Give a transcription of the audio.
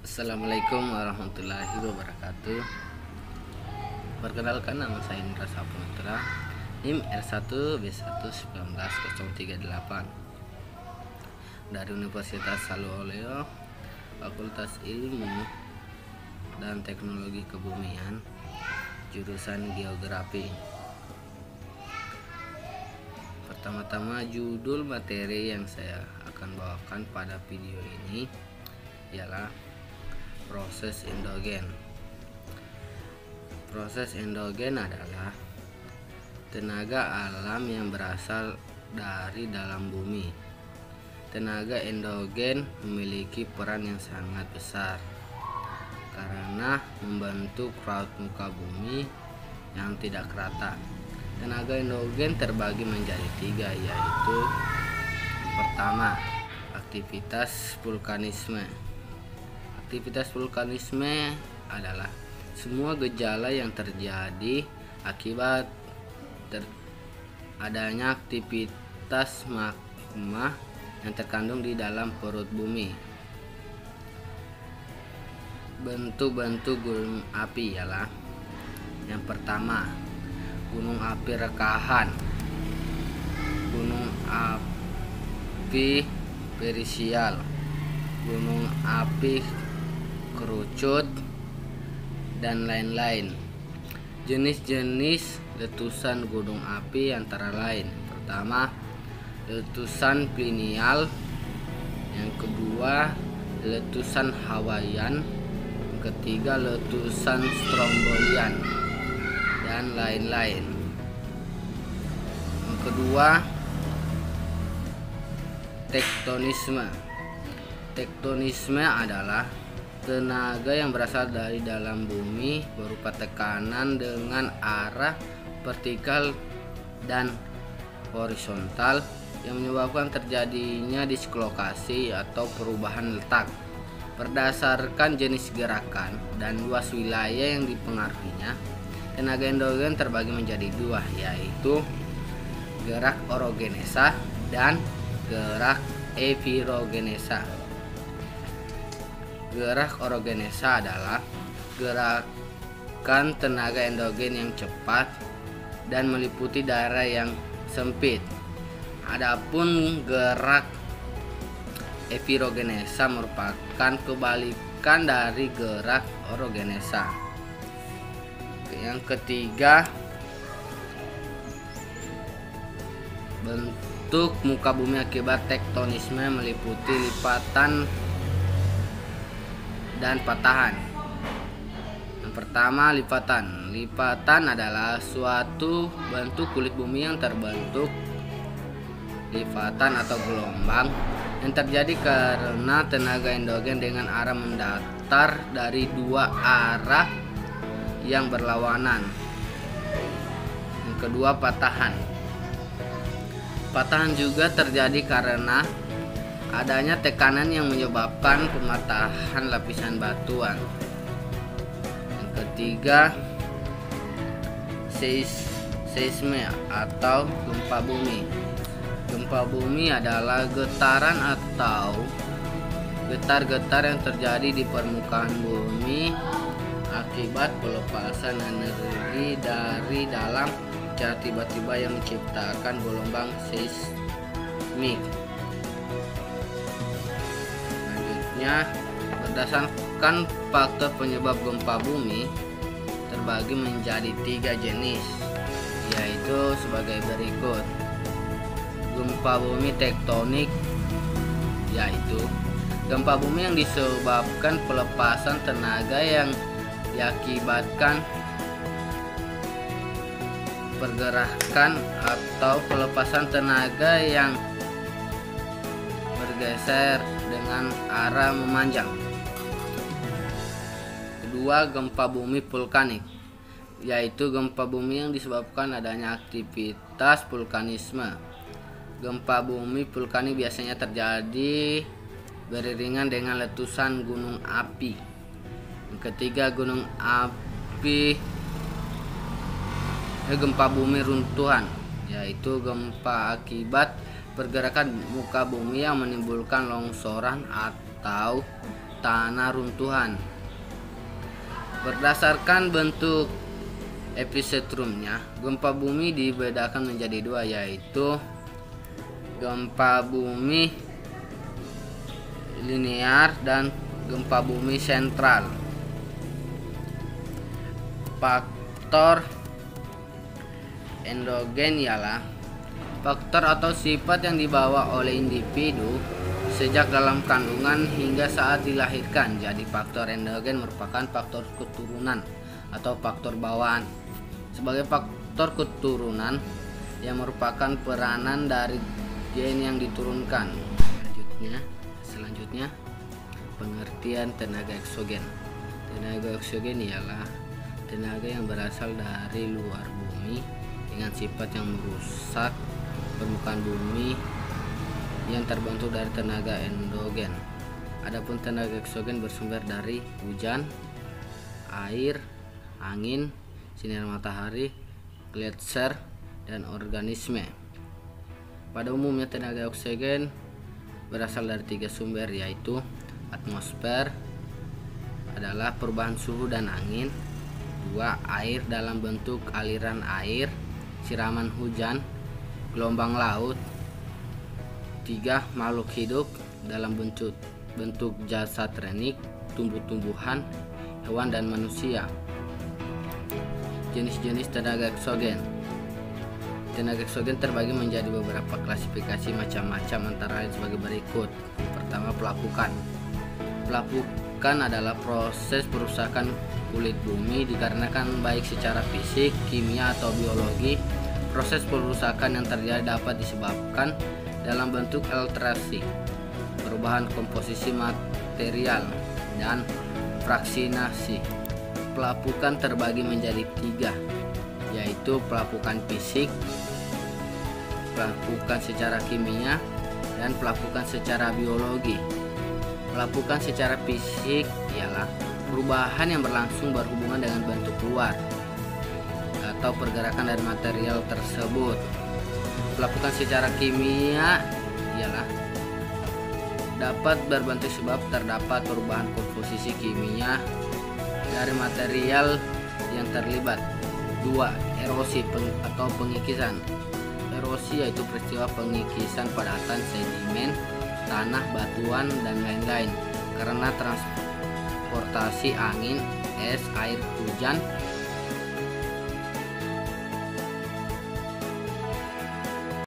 Assalamualaikum warahmatullahi wabarakatuh. Perkenalkan, nama saya Indra Saputra, NIM R1B1191038 dari Universitas Saluoleo, Fakultas Ilmu dan Teknologi Kebumian, jurusan Geografi. Pertama-tama, judul materi yang saya akan bawakan pada video ini ialah proses endogen. Proses endogen adalah tenaga alam yang berasal dari dalam bumi. Tenaga endogen memiliki peran yang sangat besar karena membentuk raut muka bumi yang tidak rata. Tenaga endogen terbagi menjadi 3, yaitu pertama, aktivitas vulkanisme. Aktivitas vulkanisme adalah semua gejala yang terjadi akibat adanya aktivitas magma yang terkandung di dalam perut bumi. Bentuk-bentuk gunung api ialah: yang pertama, gunung api rekahan, gunung api perisial, gunung api kerucut, dan lain-lain. Jenis-jenis letusan gunung api antara lain: pertama, letusan plinial, yang kedua, letusan Hawaiian, yang ketiga, letusan strombolian, dan lain-lain. Yang kedua, tektonisme. Tektonisme adalah tenaga yang berasal dari dalam bumi berupa tekanan dengan arah vertikal dan horizontal yang menyebabkan terjadinya dislokasi atau perubahan letak. Berdasarkan jenis gerakan dan luas wilayah yang dipengaruhinya, tenaga endogen terbagi menjadi 2, yaitu gerak orogenesa dan gerak epirogenesa. Gerak orogenesa adalah gerakan tenaga endogen yang cepat dan meliputi daerah yang sempit. Adapun gerak epirogenesa merupakan kebalikan dari gerak orogenesa. Yang ketiga, bentuk muka bumi akibat tektonisme meliputi lipatan dan patahan. Yang pertama, lipatan. Lipatan adalah suatu bentuk kulit bumi yang terbentuk lipatan atau gelombang yang terjadi karena tenaga endogen dengan arah mendatar dari 2 arah yang berlawanan. Yang kedua, patahan. Patahan juga terjadi karena adanya tekanan yang menyebabkan pematahan lapisan batuan. Yang ketiga, seisme atau gempa bumi. Gempa bumi adalah getaran atau getar-getar yang terjadi di permukaan bumi akibat pelepasan energi dari dalam secara tiba-tiba yang menciptakan gelombang seismik. Berdasarkan faktor penyebab gempa bumi terbagi menjadi 3 jenis, yaitu sebagai berikut. Gempa bumi tektonik, yaitu gempa bumi yang disebabkan pelepasan tenaga yang diakibatkan pergerakan atau pelepasan tenaga yang bergeser dengan arah memanjang. Kedua, gempa bumi vulkanik, yaitu gempa bumi yang disebabkan adanya aktivitas vulkanisme. Gempa bumi vulkanik biasanya terjadi beriringan dengan letusan gunung api. Yang ketiga, gempa bumi runtuhan, yaitu gempa akibat pergerakan muka bumi yang menimbulkan longsoran atau tanah runtuhan. Berdasarkan bentuk epicentrumnya, gempa bumi dibedakan menjadi dua, yaitu gempa bumi linear dan gempa bumi sentral. Faktor endogen ialah faktor atau sifat yang dibawa oleh individu sejak dalam kandungan hingga saat dilahirkan. Jadi faktor endogen merupakan faktor keturunan atau faktor bawaan. Sebagai faktor keturunan yang merupakan peranan dari gen yang diturunkan. Selanjutnya pengertian tenaga eksogen. Tenaga eksogen ialah tenaga yang berasal dari luar bumi dengan sifat yang merusak permukaan bumi yang terbentuk dari tenaga endogen. Adapun tenaga eksogen bersumber dari hujan, air, angin, sinar matahari, gletser, dan organisme. Pada umumnya tenaga eksogen berasal dari 3 sumber, yaitu atmosfer adalah perubahan suhu dan angin, 2 air dalam bentuk aliran air, siraman hujan, gelombang laut, 3 makhluk hidup dalam bentuk jasad renik, tumbuh-tumbuhan, hewan dan manusia. Jenis-jenis tenaga eksogen. Tenaga eksogen terbagi menjadi beberapa klasifikasi macam-macam, antara lain sebagai berikut. Pertama, pelapukan. Pelapukan adalah proses perusakan kulit bumi dikarenakan baik secara fisik, kimia, atau biologi. Proses perusakan yang terjadi dapat disebabkan dalam bentuk alterasi, perubahan komposisi material, dan fraksinasi. Pelapukan terbagi menjadi 3, yaitu pelapukan fisik, pelapukan secara kimia, dan pelapukan secara biologi. Pelapukan secara fisik ialah perubahan yang berlangsung berhubungan dengan bentuk luar atau pergerakan dari material tersebut. Pelapukan secara kimia ialah dapat berbentuk sebab terdapat perubahan komposisi kimia dari material yang terlibat. 2. Erosi atau pengikisan. Erosi yaitu peristiwa pengikisan padatan sedimen, tanah, batuan, dan lain-lain karena transportasi angin, es, air hujan,